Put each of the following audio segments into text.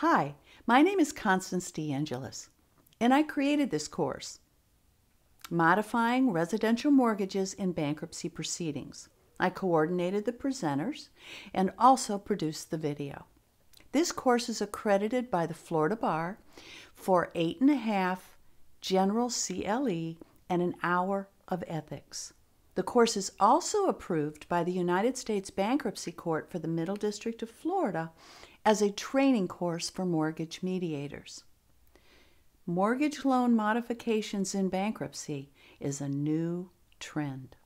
Hi, my name is Constance DeAngelis, and I created this course, Modifying Residential Mortgages in Bankruptcy Proceedings. I coordinated the presenters and also produced the video. This course is accredited by the Florida Bar for 8.5 general CLE and an hour of ethics. The course is also approved by the United States Bankruptcy Court for the Middle District of Florida as a training course for mortgage mediators. Mortgage loan modifications in bankruptcy is a new trend.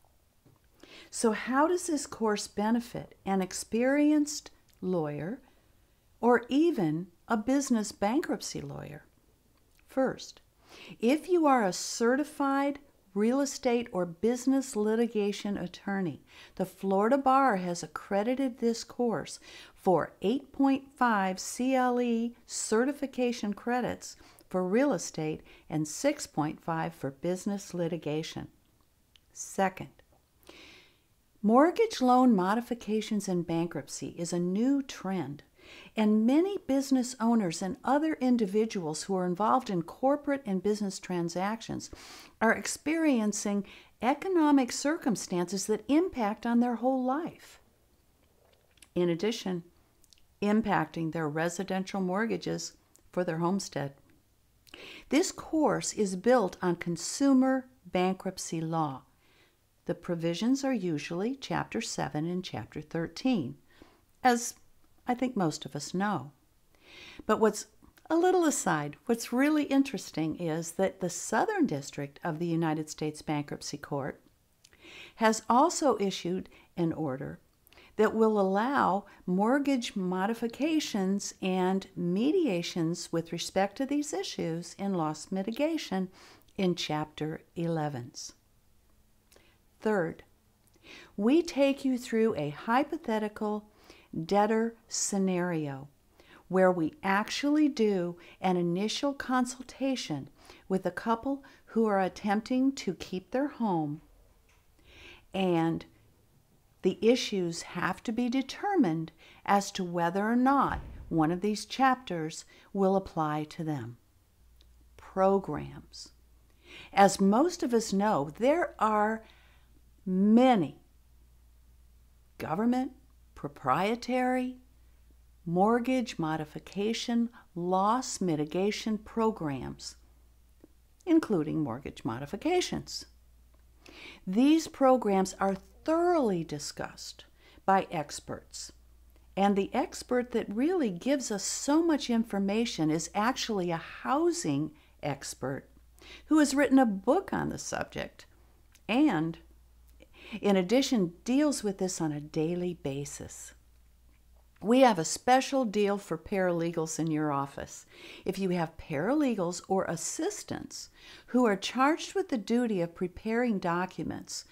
So how does this course benefit an experienced lawyer or even a business bankruptcy lawyer? First, if you are a certified real estate or business litigation attorney, the Florida Bar has accredited this course for 8.5 CLE certification credits for real estate and 6.5 for business litigation. Second, mortgage loan modifications in bankruptcy is a new trend, and many business owners and other individuals who are involved in corporate and business transactions are experiencing economic circumstances that impact on their whole life. In addition, impacting their residential mortgages for their homestead. This course is built on consumer bankruptcy law. The provisions are usually Chapter 7 and Chapter 13, as I think most of us know. But what's really interesting is that the Southern District of the United States Bankruptcy Court has also issued an order that will allow mortgage modifications and mediations with respect to these issues in loss mitigation in Chapter 11s. Third, we take you through a hypothetical debtor scenario where we actually do an initial consultation with a couple who are attempting to keep their home, and the issues have to be determined as to whether or not one of these chapters will apply to them. Programs. As most of us know, there are many government, proprietary, mortgage modification, loss mitigation programs, including mortgage modifications. These programs are thoroughly discussed by experts, and the expert that really gives us so much information is actually a housing expert who has written a book on the subject and, in addition, deals with this on a daily basis. We have a special deal for paralegals in your office. If you have paralegals or assistants who are charged with the duty of preparing documents,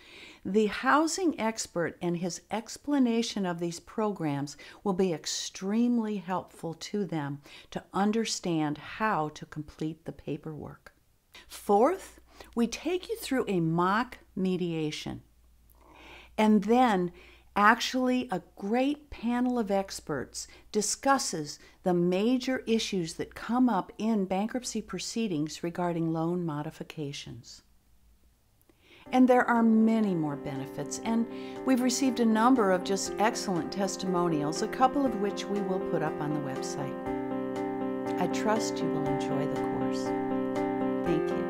the housing expert and his explanation of these programs will be extremely helpful to them to understand how to complete the paperwork. Fourth, we take you through a mock mediation. And then actually a great panel of experts discusses the major issues that come up in bankruptcy proceedings regarding loan modifications. And there are many more benefits, and we've received a number of just excellent testimonials, a couple of which we will put up on the website. I trust you will enjoy the course. Thank you.